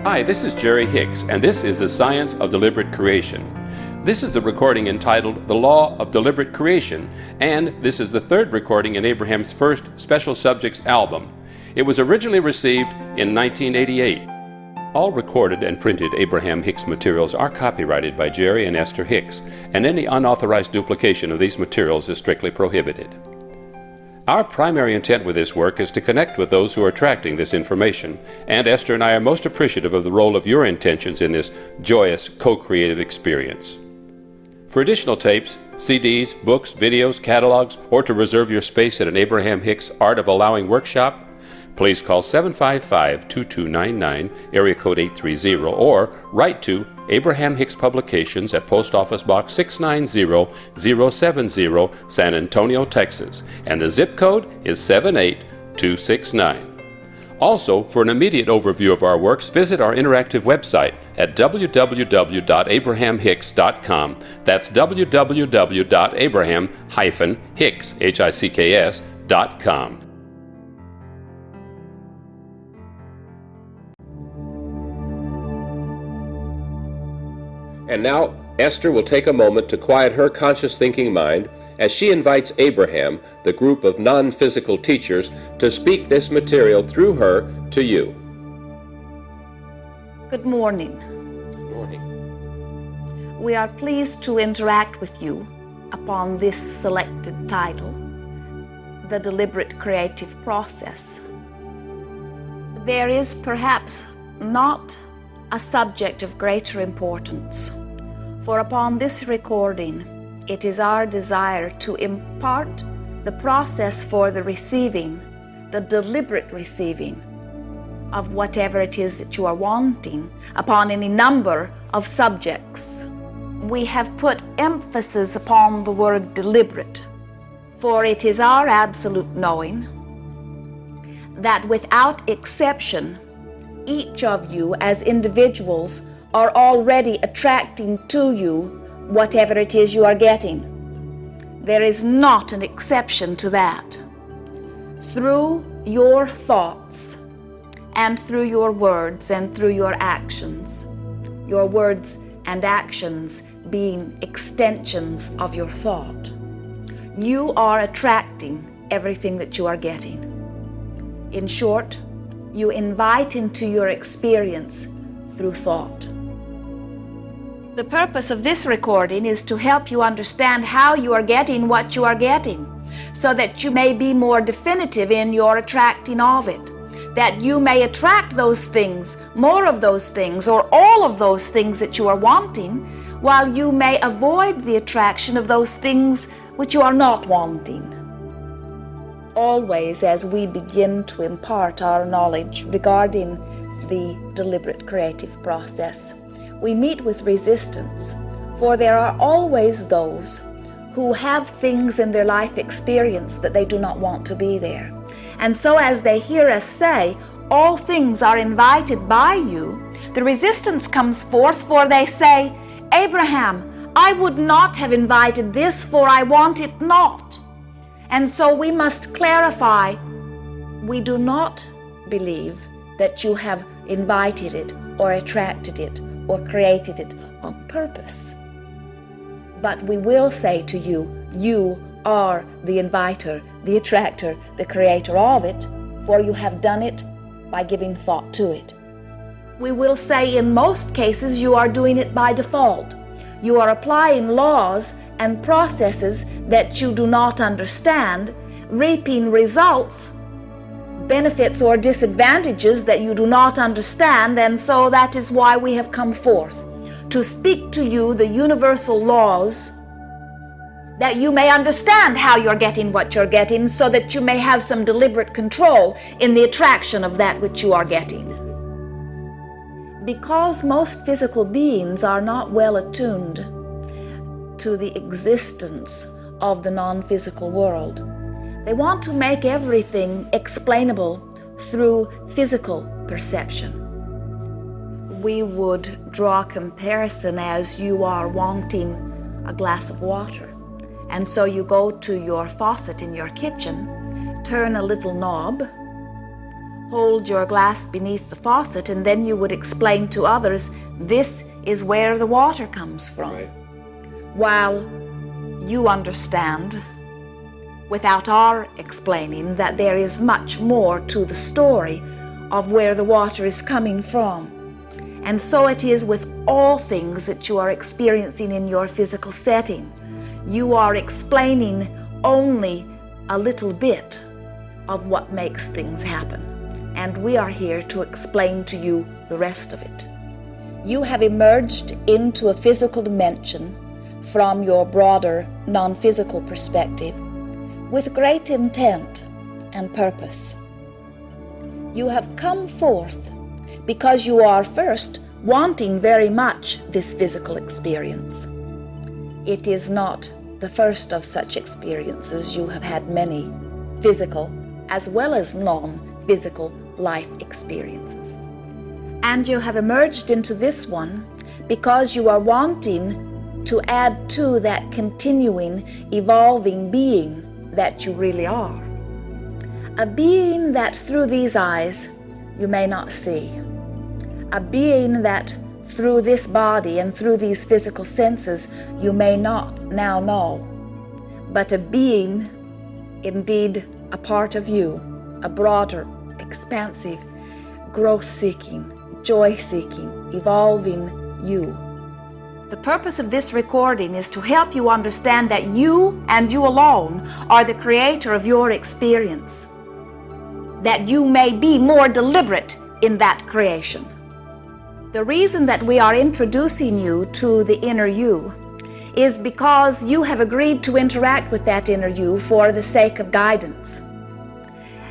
Hi, this is Jerry Hicks, and this is The Science of Deliberate Creation. This is a recording entitled The Law of Deliberate Creation, and this is the third recording in Abraham's first Special Subjects album. It was originally received in 1988. All recorded and printed Abraham Hicks materials are copyrighted by Jerry and Esther Hicks, and any unauthorized duplication of these materials is strictly prohibited. Our primary intent with this work is to connect with those who are attracting this information, and Esther and I are most appreciative of the role of your intentions in this joyous co-creative experience. For additional tapes, CDs, books, videos, catalogs, or to reserve your space at an Abraham Hicks Art of Allowing workshop, please call 755-2299, area code 830, or write to Abraham Hicks Publications at Post Office Box 690070, San Antonio, Texas, and the zip code is 78269. Also, for an immediate overview of our works, visit our interactive website at www.abrahamhicks.com. That's www.abraham-hicks.com. And now, Esther will take a moment to quiet her conscious thinking mind as she invites Abraham, the group of non-physical teachers, to speak this material through her to you. Good morning. Good morning. We are pleased to interact with you upon this selected title, The Deliberate Creative Process. There is perhaps not a subject of greater importance, for upon this recording it is our desire to impart the process for the receiving, the deliberate receiving of whatever it is that you are wanting upon any number of subjects. We have put emphasis upon the word deliberate, for it is our absolute knowing that without exception, each of you as individuals are already attracting to you whatever it is you are getting. There is not an exception to that. Through your thoughts and through your words and through your actions, your words and actions being extensions of your thought, you are attracting everything that you are getting. In short, you invite into your experience through thought. The purpose of this recording is to help you understand how you are getting what you are getting, so that you may be more definitive in your attracting of it, that you may attract those things, more of those things, or all of those things that you are wanting, while you may avoid the attraction of those things which you are not wanting. Always, as we begin to impart our knowledge regarding the deliberate creative process, we meet with resistance, for there are always those who have things in their life experience that they do not want to be there. And so as they hear us say, all things are invited by you, the resistance comes forth, for they say, Abraham, I would not have invited this, for I want it not. And so we must clarify, we do not believe that you have invited it or attracted it or created it on purpose. But we will say to you, you are the inviter, the attractor, the creator of it, for you have done it by giving thought to it. We will say in most cases you are doing it by default. You are applying laws and processes that you do not understand, reaping results, benefits or disadvantages that you do not understand, and so that is why we have come forth to speak to you the universal laws, that you may understand how you're getting what you're getting, so that you may have some deliberate control in the attraction of that which you are getting. Because most physical beings are not well attuned to the existence of the non-physical world, they want to make everything explainable through physical perception. We would draw a comparison as you are wanting a glass of water. And so you go to your faucet in your kitchen, turn a little knob, hold your glass beneath the faucet, and then you would explain to others, this is where the water comes from. Right. While you understand, without our explaining, that there is much more to the story of where the water is coming from. And so it is with all things that you are experiencing in your physical setting. You are explaining only a little bit of what makes things happen. And we are here to explain to you the rest of it. You have emerged into a physical dimension from your broader non-physical perspective with great intent and purpose. You have come forth because you are first wanting very much this physical experience. It is not the first of such experiences. You have had many physical as well as non-physical life experiences. And you have emerged into this one because you are wanting to add to that continuing, evolving being that you really are. A being that through these eyes you may not see. A being that through this body and through these physical senses you may not now know. But a being, indeed a part of you, a broader, expansive, growth-seeking, joy-seeking, evolving you. The purpose of this recording is to help you understand that you and you alone are the creator of your experience, that you may be more deliberate in that creation. The reason that we are introducing you to the inner you is because you have agreed to interact with that inner you for the sake of guidance.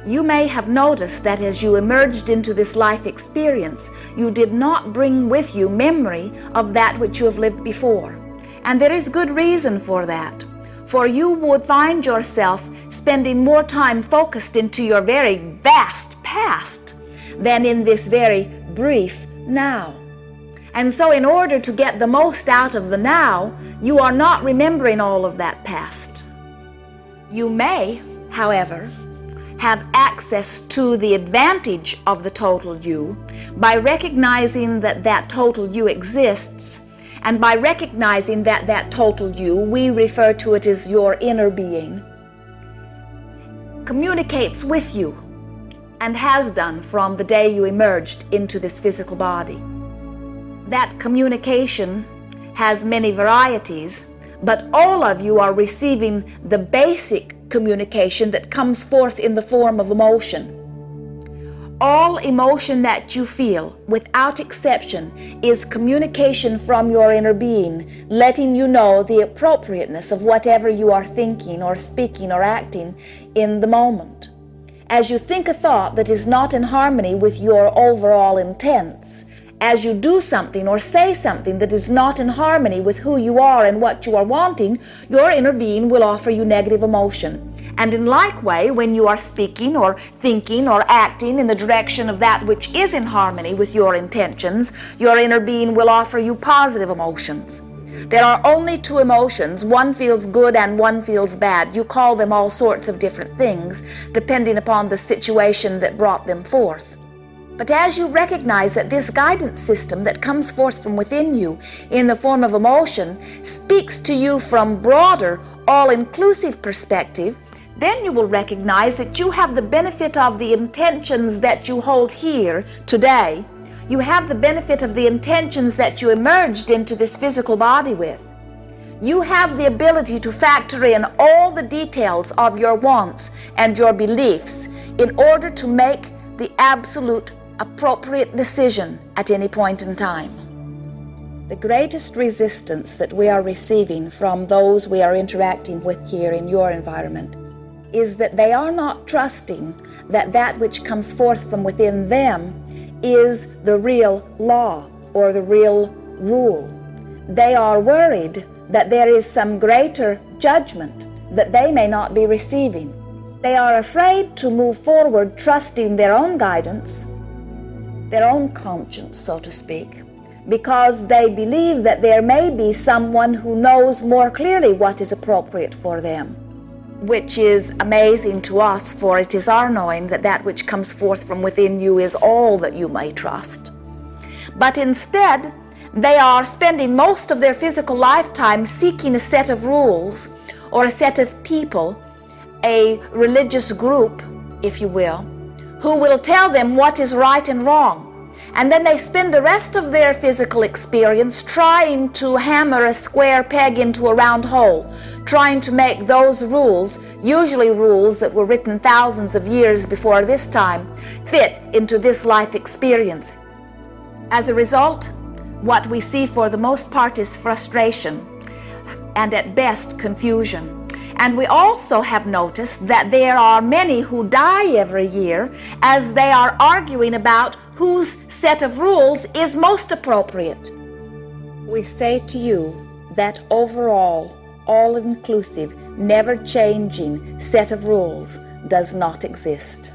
You may have noticed that as you emerged into this life experience, you did not bring with you memory of that which you have lived before. And there is good reason for that. For you would find yourself spending more time focused into your very vast past than in this very brief now. And so in order to get the most out of the now, you are not remembering all of that past. You may, however, have access to the advantage of the total you by recognizing that that total you exists, and by recognizing that that total you, we refer to it as your inner being, communicates with you and has done from the day you emerged into this physical body. That communication has many varieties, but all of you are receiving the basic communication that comes forth in the form of emotion. All emotion that you feel, without exception, is communication from your inner being, letting you know the appropriateness of whatever you are thinking or speaking or acting in the moment. As you think a thought that is not in harmony with your overall intents, as you do something or say something that is not in harmony with who you are and what you are wanting, your inner being will offer you negative emotion. And in like way, when you are speaking or thinking or acting in the direction of that which is in harmony with your intentions, your inner being will offer you positive emotions. There are only two emotions. One feels good and one feels bad. You call them all sorts of different things, depending upon the situation that brought them forth. But as you recognize that this guidance system that comes forth from within you in the form of emotion speaks to you from broader, all-inclusive perspective, then you will recognize that you have the benefit of the intentions that you hold here today. You have the benefit of the intentions that you emerged into this physical body with. You have the ability to factor in all the details of your wants and your beliefs in order to make the absolute appropriate decision at any point in time. The greatest resistance that we are receiving from those we are interacting with here in your environment is that they are not trusting that that which comes forth from within them is the real law or the real rule. They are worried that there is some greater judgment that they may not be receiving. They are afraid to move forward trusting their own guidance, their own conscience, so to speak, because they believe that there may be someone who knows more clearly what is appropriate for them. which is amazing to us, for it is our knowing that that which comes forth from within you is all that you may trust. But instead, they are spending most of their physical lifetime seeking a set of rules or a set of people, a religious group, if you will, who will tell them what is right and wrong. And then they spend the rest of their physical experience trying to hammer a square peg into a round hole, trying to make those rules, usually rules that were written thousands of years before this time, fit into this life experience. As a result, what we see for the most part is frustration and at best confusion. And we also have noticed that there are many who die every year as they are arguing about whose set of rules is most appropriate. We say to you that overall, all-inclusive, never-changing set of rules does not exist.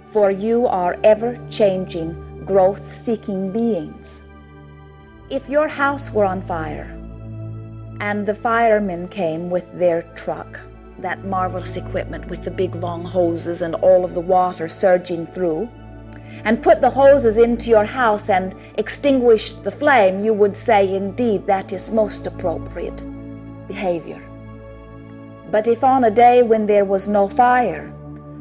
For you are ever-changing, growth-seeking beings. If your house were on fire, and the firemen came with their truck, that marvelous equipment with the big long hoses and all of the water surging through, and put the hoses into your house and extinguished the flame, you would say, indeed, that is most appropriate behavior. But if on a day when there was no fire,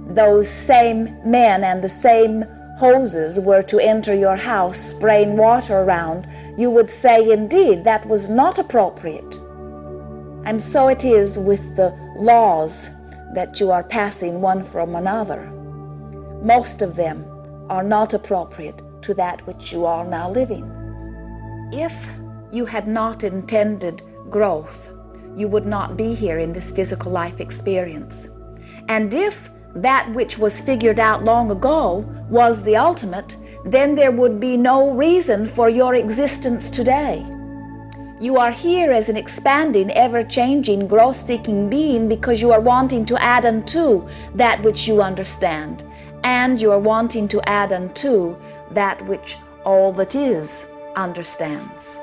those same men and the same hoses were to enter your house spraying water around, you would say, indeed, that was not appropriate. And so it is with the laws that you are passing one from another. Most of them are not appropriate to that which you are now living. If you had not intended growth, you would not be here in this physical life experience. And if that which was figured out long ago was the ultimate, then there would be no reason for your existence today. You are here as an expanding, ever-changing, growth-seeking being because you are wanting to add unto that which you understand, and you are wanting to add unto that which all that is understands.